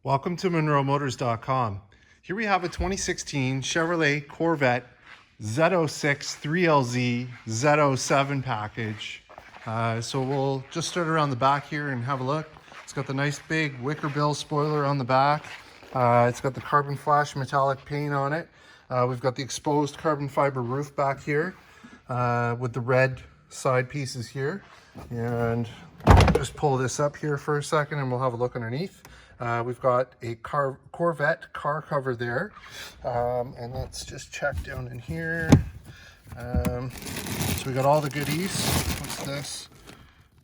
Welcome to MonroeMotors.com. Here we have a 2016 Chevrolet Corvette Z06 3LZ Z07 package. So we'll just start around the back here and have a look. It's got the nice big wicker bill spoiler on the back. It's got the carbon flash metallic paint on it. We've got the exposed carbon fiber roof back here with the red side pieces here. And just pull this up here for a second and we'll have a look underneath. We've got a Corvette car cover there. And let's just check down in here. So we got all the goodies. What's this?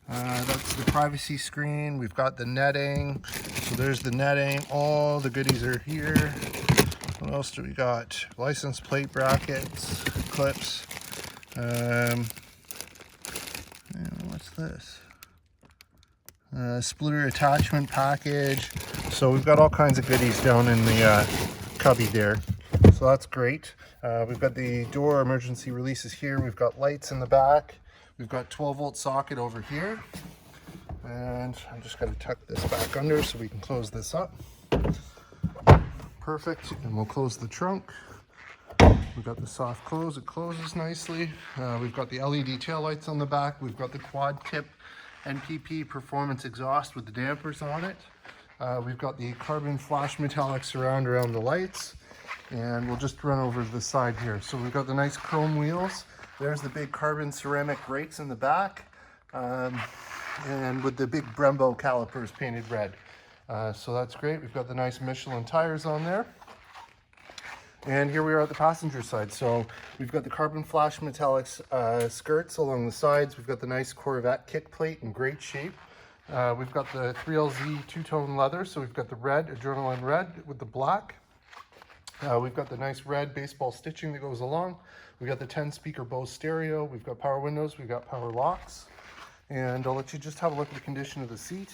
That's the privacy screen. We've got the netting. So there's the netting. All the goodies are here. What else do we got? License plate brackets, clips. What's this? Splitter attachment package. So we've got all kinds of goodies down in the cubby there. So that's great. We've got the door emergency releases here. We've got lights in the back. We've got 12-volt socket over here. And I'm just going to tuck this back under so we can close this up. Perfect. And we'll close the trunk. We've got the soft close. It closes nicely. We've got the LED tail lights on the back. We've got the quad tip NPP performance exhaust with the dampers on it. We've got the carbon flash metallic surround around the lights. And we'll just run over to the side here. So we've got the nice chrome wheels. There's the big carbon ceramic brakes in the back. And with the big Brembo calipers painted red. So that's great. We've got the nice Michelin tires on there. And here we are at the passenger side. So we've got the carbon flash metallic skirts along the sides. We've got the nice Corvette kick plate in great shape. We've got the 3LZ two-tone leather. So we've got the red, adrenaline red with the black. We've got the nice red baseball stitching that goes along. We've got the 10-speaker Bose stereo. We've got power windows. We've got power locks. And I'll let you just have a look at the condition of the seat.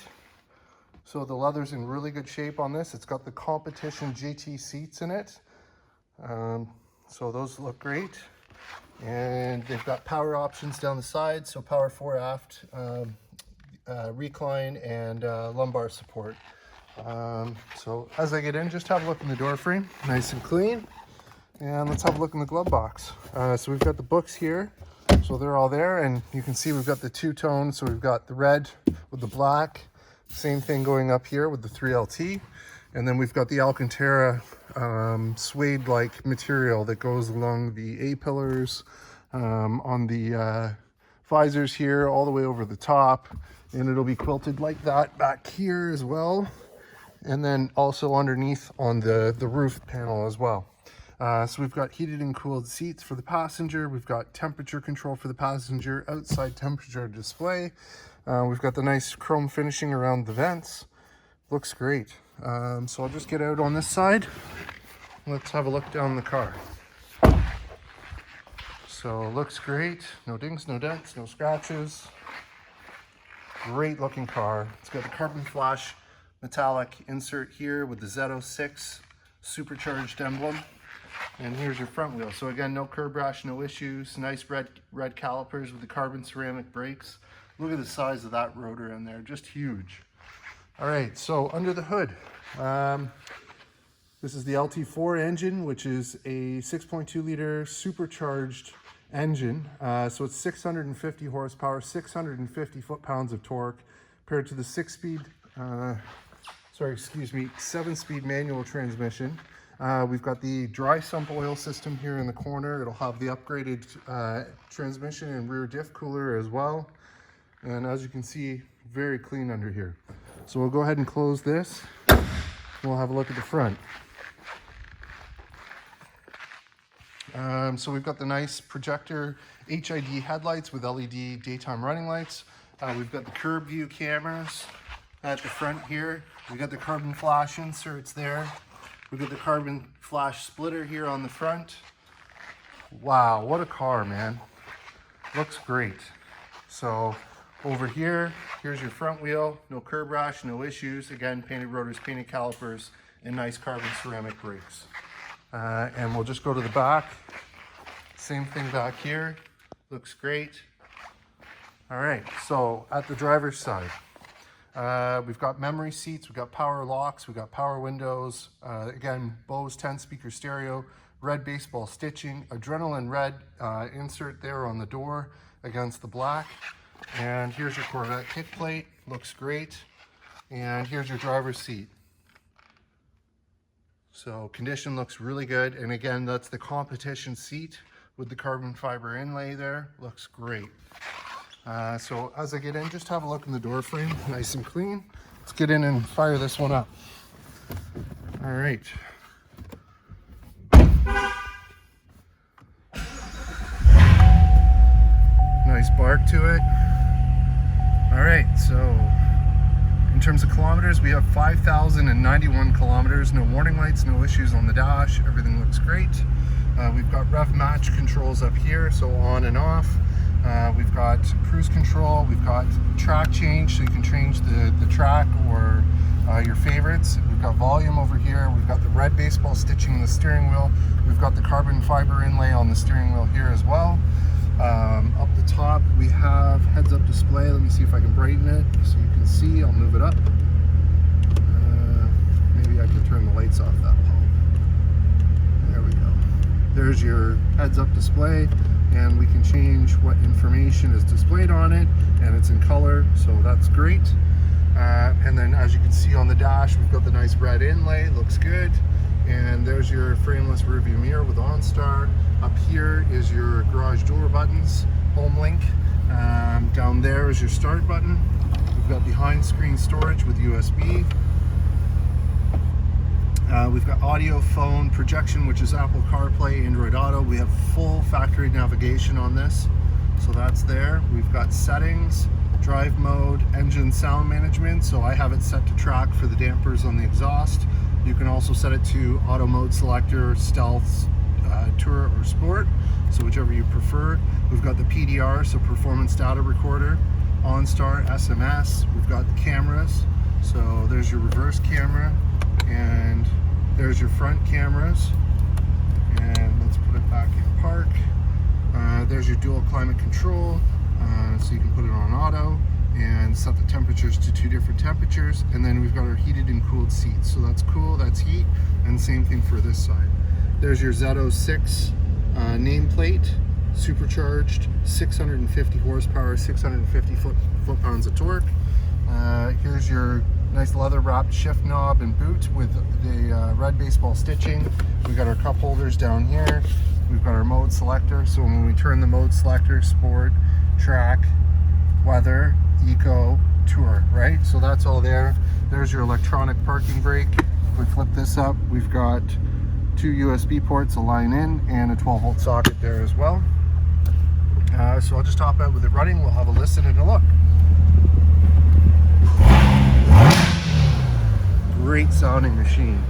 So the leather's in really good shape on this. It's got the competition GT seats in it. So those look great. And they've got power options down the side. So power fore aft, recline, and lumbar support. So as I get in, just have a look in the door frame. Nice and clean. And let's have a look in the glove box. So we've got the books here. So they're all there, and you can see we've got the two-tone. So we've got the red with the black. Same thing going up here with the 3LT. And then we've got the Alcanara suede-like material that goes along the A-pillars, on the visors here, all the way over the top. And it'll be quilted like that back here as well. And then also underneath on the roof panel as well. So we've got heated and cooled seats for the passenger. We've got temperature control for the passenger, outside temperature display. We've got the nice chrome finishing around the vents. Looks great. So I'll just get out on this side. Let's have a look down the car. So looks great. No dings, no dents, no scratches. Great looking car. It's got the carbon flash metallic insert here with the Z06 Supercharged emblem. And here's your front wheel. So again, no curb rash, no issues. Nice red calipers with the carbon ceramic brakes. Look at the size of that rotor in there, just huge. All right, so under the hood, this is the LT4 engine, which is a 6.2 liter supercharged engine. So it's 650 horsepower, 650 foot-pounds of torque, paired to the 7-speed manual transmission. We've got the dry sump oil system here in the corner. It'll have the upgraded transmission and rear diff cooler as well. And as you can see, very clean under here. So we'll go ahead and close this. We'll have a look at the front. So we've got the nice projector HID headlights with LED daytime running lights. We've got the curb view cameras at the front here. We've got the carbon flash inserts there. We've got the carbon flash splitter here on the front. Wow, what a car, man. Looks great. So over here, here's your front wheel. No curb rash, no issues. Again, painted rotors, painted calipers, and nice carbon ceramic brakes. And we'll just go to the back. Same thing back here. Looks great. All right, so at the driver's side, We've got memory seats, we've got power locks, we've got power windows. Again, Bose 10-speaker stereo, red baseball stitching, adrenaline red insert there on the door against the black. And here's your Corvette kick plate, looks great. And here's your driver's seat. So condition looks really good. And again, that's the competition seat with the carbon fiber inlay there, looks great. So as I get in, just have a look in the door frame, nice and clean. Let's get in and fire this one up. All right. Nice bark to it. All right, so in terms of kilometers, we have 5,091 kilometers, no warning lights, no issues on the dash, everything looks great. We've got rev match controls up here, so on and off. We've got cruise control, we've got track change, so you can change the track or your favorites. We've got volume over here, we've got the red baseball stitching in the steering wheel, we've got the carbon fiber inlay on the steering wheel here as well. Up the top we have heads-up display. Let me see if I can brighten it so you can see. I'll move it up. Maybe I can turn the lights off that pole. There we go. There's your heads-up display, and we can change what information is displayed on it, and it's in color, so that's great. And then as you can see on the dash, we've got the nice red inlay, looks good. And there's your frameless rearview mirror with OnStar. Up here is your garage door buttons, home link. Down there is your start button. We've got behind screen storage with USB. We've got audio, phone, projection, which is Apple CarPlay, Android Auto. We have full factory navigation on this, so that's there. We've got settings, drive mode, engine sound management. So I have it set to track for the dampers on the exhaust. You can also set it to auto mode selector, stealth, tour, or sport, so whichever you prefer. We've got the PDR, so performance data recorder, OnStar, SMS. We've got the cameras, so there's your reverse camera, and there's your front cameras. And let's put it back in park. There's your dual climate control, so you can put it on auto and set the temperatures to 2 different temperatures. And then we've got our heated and cooled seats, so that's cool, that's heat. And same thing for this side. There's your Z06 nameplate, supercharged, 650 horsepower, 650 foot-pounds of torque. Here's your nice leather wrapped shift knob and boot with the red baseball stitching. We've got our cup holders down here. We've got our mode selector, so when we turn the mode selector, sport, track, weather, eco, tour, right? So that's all there. There's your electronic parking brake. If we flip this up, we've got 2 USB ports, a line in, and a 12-volt socket there as well. So I'll just hop out with it running. We'll have a listen and a look. Great sounding machine.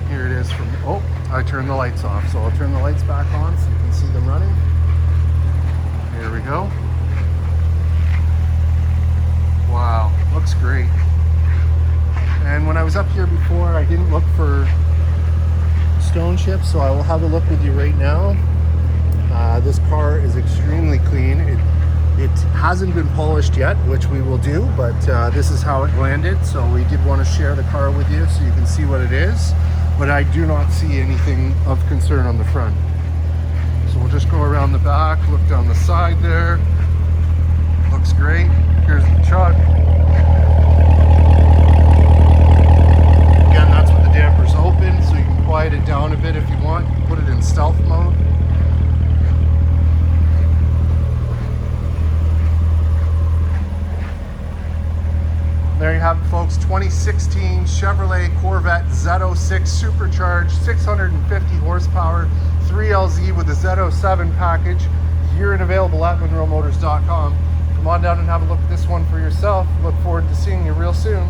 Here it is from, oh, I turned the lights off, so I'll turn the lights back on so you can see them running. Here we go. Wow, looks great. And when I was up here before, I didn't look for stone chips, so I will have a look with you right now. This car is extremely clean. It hasn't been polished yet, which we will do, but this is how it landed. So we did want to share the car with you so you can see what it is. But I do not see anything of concern on the front. So we'll just go around the back, look down the side there. Looks great. Here's the chuck. Again, that's with the dampers open, so you can quiet it down a bit if you want. You can put it in stealth mode. There you have it, folks. 2016 Chevrolet Corvette Z06 Supercharged, 650 horsepower, 3LZ with a Z07 package. Here and available at MonroeMotors.com. Come on down and have a look at this one for yourself. Look forward to seeing you real soon.